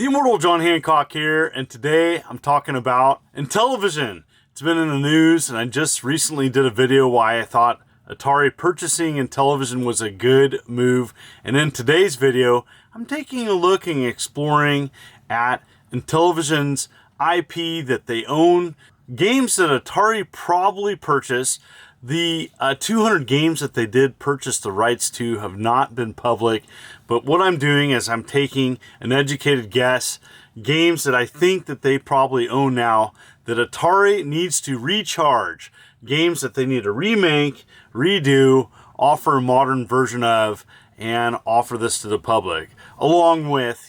The Immortal John Hancock here, and today I'm talking about Intellivision. It's been in the news, and I just recently did a video why I thought Atari purchasing Intellivision was a good move. And in today's video, I'm taking a look and exploring at Intellivision's IP that they own, games that Atari probably purchased. The 200 games that they did purchase the rights to have not been public, but what I'm doing is I'm taking an educated guess, games that I think that they probably own now that Atari needs to recharge, games that they need to remake, redo, offer a modern version of, and offer this to the public, along with,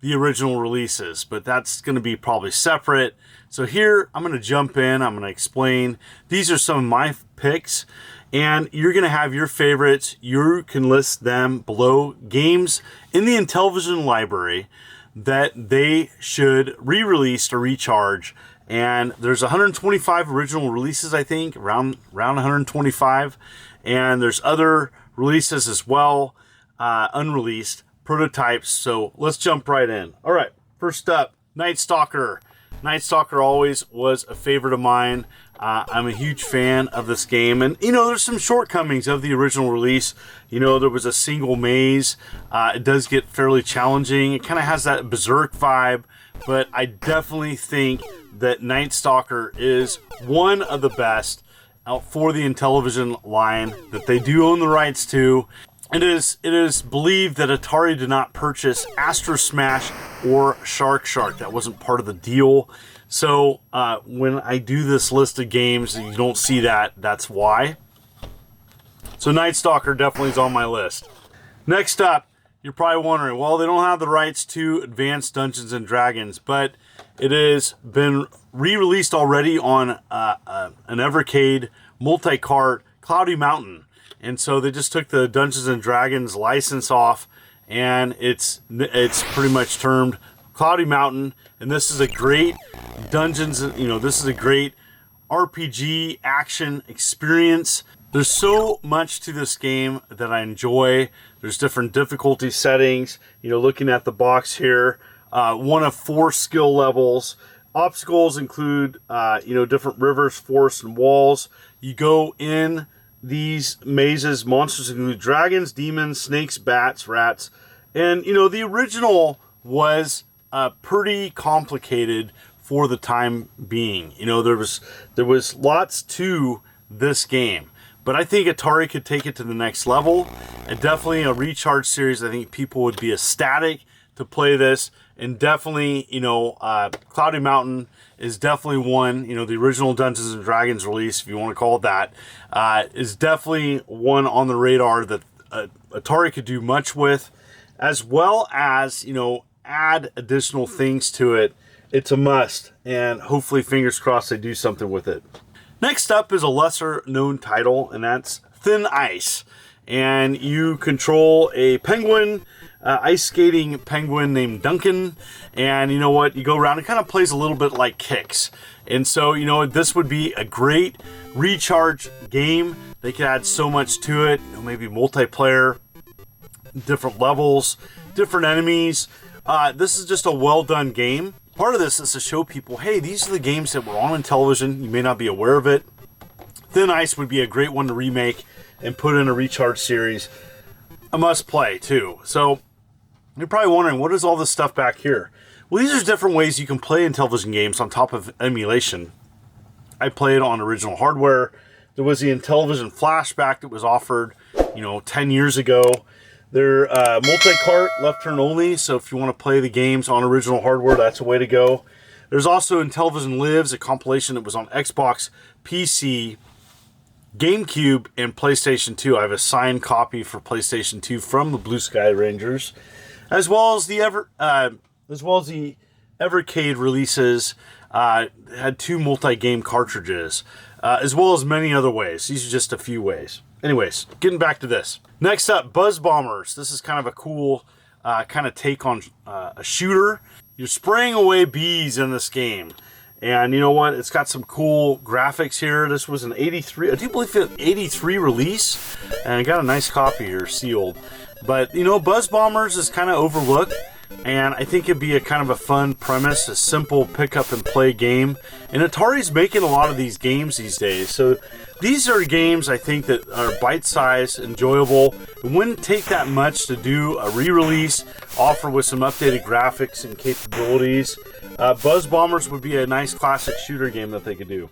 the original releases, but that's going to be probably separate. So here, I'm going to jump in, I'm going to explain. These are some of my picks, and you're going to have your favorites. You can list them below. Games in the Intellivision library that they should re-release or recharge. And there's 125 original releases, I think, around 125. And there's other releases as well, unreleased prototypes. So let's jump right in. All right, first up, Night Stalker. Night Stalker always was a favorite of mine. I'm a huge fan of this game, and there's some shortcomings of the original release. There was a single maze. It does get fairly challenging. It kind of has that Berserk vibe, but I definitely think that Night Stalker is one of the best out for the Intellivision line that they do own the rights to. It is believed that Atari did not purchase Astro Smash or Shark. That wasn't part of the deal. So when I do this list of games, you don't see that. That's why. So Night Stalker definitely is on my list. Next up, you're probably wondering, well, they don't have the rights to Advanced Dungeons and Dragons, but it has been re-released already on an Evercade multi-cart, Cloudy Mountain. And so they just took the Dungeons and Dragons license off, and it's pretty much termed Cloudy Mountain. And this is a great dungeons, this is a great RPG action experience. There's so much to this game that I enjoy. There's different difficulty settings. Looking at the box here, one of 4 skill levels. Obstacles include, different rivers, forests, and walls. You go in these mazes. Monsters include dragons, demons, snakes, bats, rats. And, the original was pretty complicated for the time being. There was lots to this game. But I think Atari could take it to the next level. And definitely a recharge series, I think people would be ecstatic to play this. And definitely, Cloudy Mountain is definitely one, the original Dungeons and Dragons release, if you want to call it that, is definitely one on the radar that Atari could do much with, as well as, add additional things to it. It's a must, and hopefully, fingers crossed, they do something with it. Next up is a lesser known title, and that's Thin Ice. And you control a penguin, ice skating penguin named Duncan. And you know what? You go around, it kind of plays a little bit like Kicks. And so, this would be a great recharge game. They could add so much to it, maybe multiplayer, different levels, different enemies. This is just a well done game. Part of this is to show people, hey, these are the games that were on Intellivision. You may not be aware of it. Thin Ice would be a great one to remake and put in a recharge series. A must play too. So you're probably wondering, what is all this stuff back here? Well, these are different ways you can play Intellivision games on top of emulation. I played on original hardware. There was the Intellivision Flashback that was offered, 10 years ago. They're multi-cart, left turn only, so if you want to play the games on original hardware, that's a way to go. There's also Intellivision Lives, a compilation that was on Xbox, PC, GameCube, and PlayStation 2. I have a signed copy for PlayStation 2 from the Blue Sky Rangers, as well as the Evercade releases. Had 2 multi-game cartridges, as well as many other ways. These are just a few ways. Anyways, getting back to this. Next up, Buzz Bombers. This is kind of a cool kind of take on a shooter. You're spraying away bees in this game. And you know what? It's got some cool graphics here. This was an 83, I do believe it's an 83 release. And I got a nice copy here, sealed. But, Buzz Bombers is kind of overlooked. And I think it'd be a kind of a fun premise, a simple pick up and play game. And Atari's making a lot of these games these days. So these are games I think that are bite-sized, enjoyable. It wouldn't take that much to do a re-release, offer with some updated graphics and capabilities. Buzz Bombers would be a nice classic shooter game that they could do.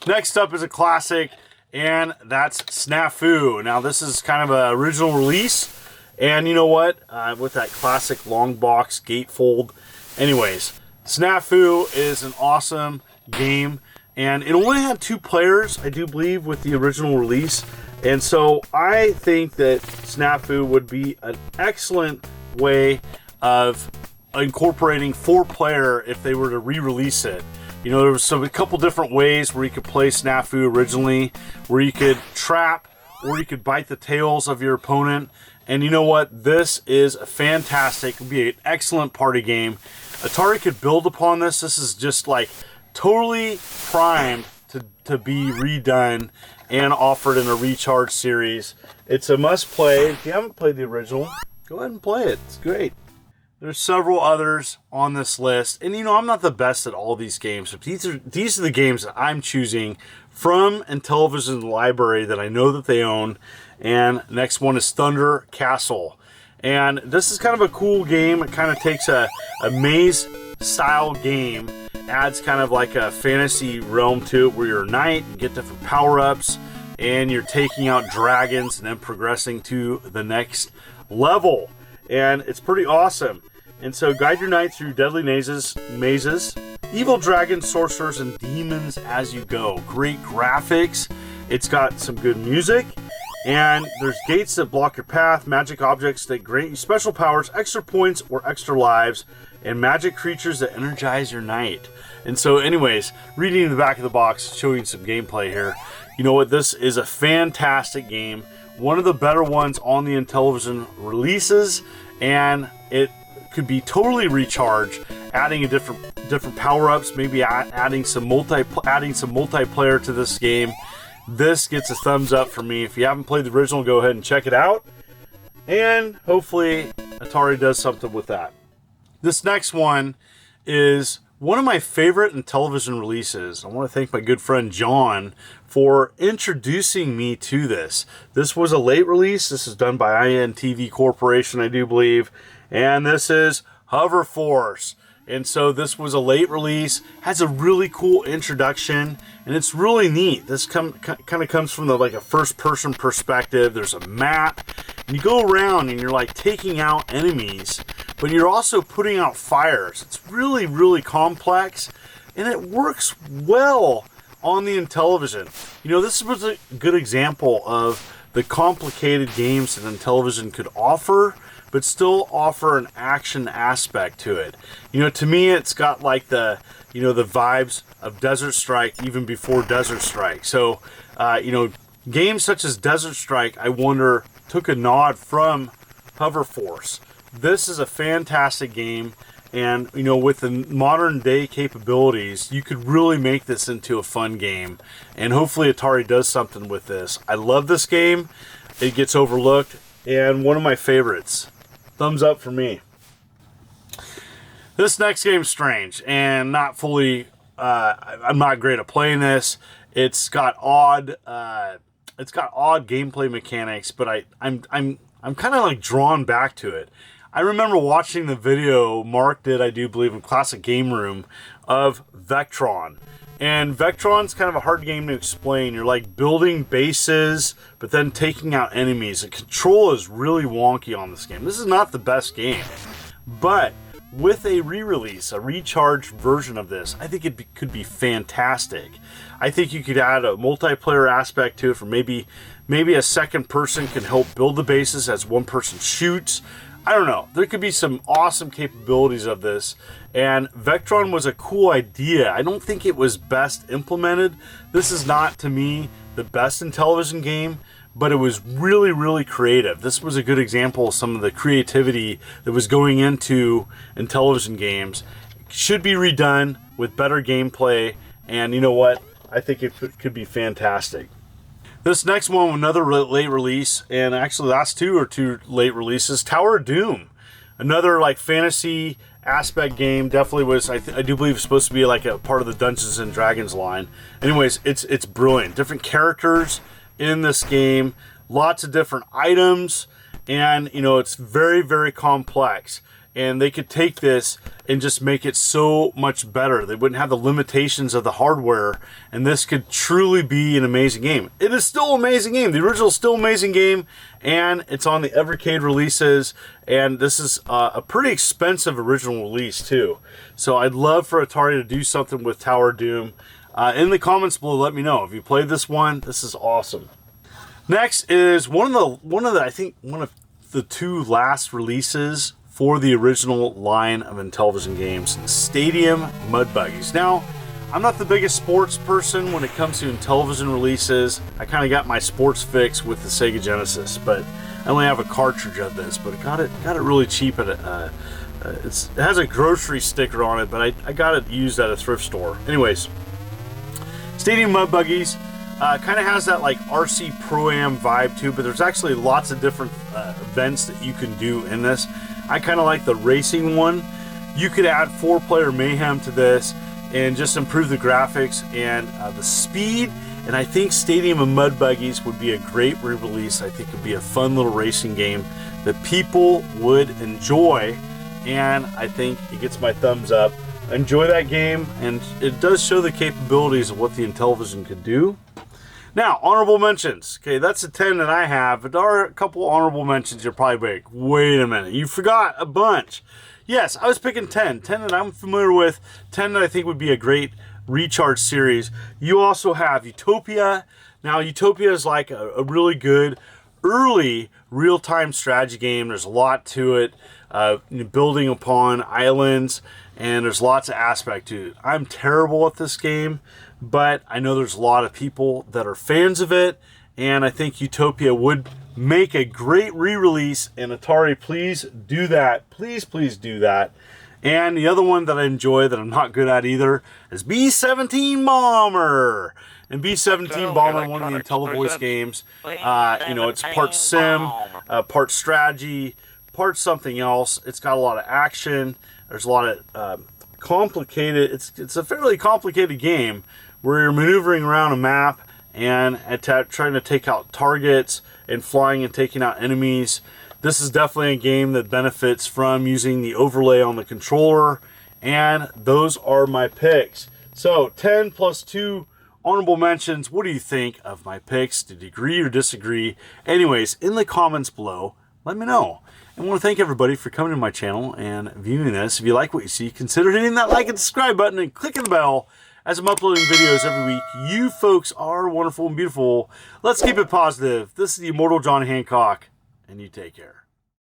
Next up is a classic, and that's Snafu. Now this is kind of an original release. And you know what? With that classic long box gatefold. Anyways, Snafu is an awesome game. And it only had 2 players, I do believe, with the original release. And so I think that Snafu would be an excellent way of incorporating 4-player if they were to re-release it. You know, there was a couple different ways where you could play Snafu originally, where you could trap or you could bite the tails of your opponent. And you know what? This is a fantastic, it would be an excellent party game. Atari could build upon this. This is just like totally primed to be redone and offered in a Recharge series. It's a must play. If you haven't played the original, go ahead and play it. It's great. There's several others on this list. And you know, I'm not the best at all these games, but these are the games that I'm choosing from Intellivision library that I know that they own. And next one is Thunder Castle. And this is kind of a cool game. It kind of takes a maze style game, adds kind of like a fantasy realm to it where you're a knight and get different power-ups, and you're taking out dragons and then progressing to the next level. And it's pretty awesome. And so guide your knight through deadly mazes, evil dragons, sorcerers, and demons as you go. Great graphics. It's got some good music. And there's gates that block your path, magic objects that grant you special powers, extra points or extra lives, and magic creatures that energize your knight. And so anyways, reading the back of the box, showing some gameplay here. You know what? This is a fantastic game. One of the better ones on the Intellivision releases, and it could be totally recharged, adding a different power-ups, maybe adding some multiplayer to this game. This gets a thumbs up for me. If you haven't played the original, go ahead and check it out. And hopefully Atari does something with that. This next one is one of my favorite Intellivision releases. I want to thank my good friend John for introducing me to this. This was a late release. This is done by INTV Corporation, I do believe. And this is Hover Force. And so this was a late release, has a really cool introduction, and it's really neat. This kind of comes from like a first-person perspective. There's a map, and you go around and you're like taking out enemies, but you're also putting out fires. It's really, really complex, and it works well on the Intellivision. You know, this was a good example of the complicated games that Intellivision could offer, but still offer an action aspect to it. You know, to me, it's got like the vibes of Desert Strike even before Desert Strike. So, you know, games such as Desert Strike, I wonder, took a nod from Hover Force. This is a fantastic game, and, you know, with the modern day capabilities, you could really make this into a fun game. And hopefully Atari does something with this. I love this game. It gets overlooked, and one of my favorites. Thumbs up for me. This next game's strange and not fully. I'm not great at playing this. It's got odd gameplay mechanics, but I'm kind of like drawn back to it. I remember watching the video Mark did, I do believe, in Classic Game Room of Vectron. And Vectron's kind of a hard game to explain. You're like building bases, but then taking out enemies. The control is really wonky on this game. This is not the best game. But with a re-release, a recharged version of this, I think it could be fantastic. I think you could add a multiplayer aspect to it, for maybe a second person can help build the bases as one person shoots. I don't know. There could be some awesome capabilities of this. And Vectron was a cool idea. I don't think it was best implemented. This is not, to me, the best Intellivision game, but it was really, really creative. This was a good example of some of the creativity that was going into Intellivision games. It should be redone with better gameplay. And you know what? I think it could be fantastic. This next one, another late release, and actually the last two are two late releases, Tower of Doom. Another like fantasy aspect game. Definitely was, I do believe it's supposed to be like a part of the Dungeons and Dragons line. Anyways, it's brilliant. Different characters in this game, lots of different items, and you know, it's very, very complex. And they could take this and just make it so much better. They wouldn't have the limitations of the hardware, and this could truly be an amazing game. It is still an amazing game. The original is still an amazing game, and it's on the Evercade releases, and this is a pretty expensive original release too. So I'd love for Atari to do something with Tower of Doom. In the comments below, let me know if you played this one. This is awesome. Next is one of the two last releases for the original line of Intellivision games, Stadium Mud Buggies. Now, I'm not the biggest sports person when it comes to Intellivision releases. I kind of got my sports fix with the Sega Genesis, but I only have a cartridge of this, but I got it really cheap at it has a grocery sticker on it, but I got it used at a thrift store. Anyways, Stadium Mud Buggies kind of has that like RC Pro-Am vibe too, but there's actually lots of different events that you can do in this. I kind of like the racing one. You could add 4-player mayhem to this and just improve the graphics and the speed. And I think Stadium of Mud Buggies would be a great re-release. I think it would be a fun little racing game that people would enjoy. And I think it gets my thumbs up. Enjoy that game, and it does show the capabilities of what the Intellivision could do. Now, honorable mentions. Okay, that's the 10 that I have, but there are a couple honorable mentions. You're probably like, wait a minute, you forgot a bunch. Yes, I was picking 10 that I'm familiar with, 10 that I think would be a great recharge series. You also have Utopia. Now, Utopia is like a really good early real-time strategy game. There's a lot to it, building upon islands, and there's lots of aspect to it. I'm terrible at this game, but I know there's a lot of people that are fans of it, and I think Utopia would make a great re-release, and Atari, please do that. Please, please do that. And the other one that I enjoy that I'm not good at either is B-17 Bomber. And B-17 Bomber, one of the IntelliVoice games, you know, it's part sim, part strategy, part something else. It's got a lot of action. There's a lot of complicated, it's a fairly complicated game where you're maneuvering around a map and trying to take out targets and flying and taking out enemies. This is definitely a game that benefits from using the overlay on the controller, and those are my picks. So 10 plus 2 honorable mentions. What do you think of my picks? Did you agree or disagree? Anyways, in the comments below, let me know. I want to thank everybody for coming to my channel and viewing this. If you like what you see, consider hitting that like and subscribe button and clicking the bell as I'm uploading videos every week. You folks are wonderful and beautiful. Let's keep it positive. This is the Immortal John Hancock, and you take care.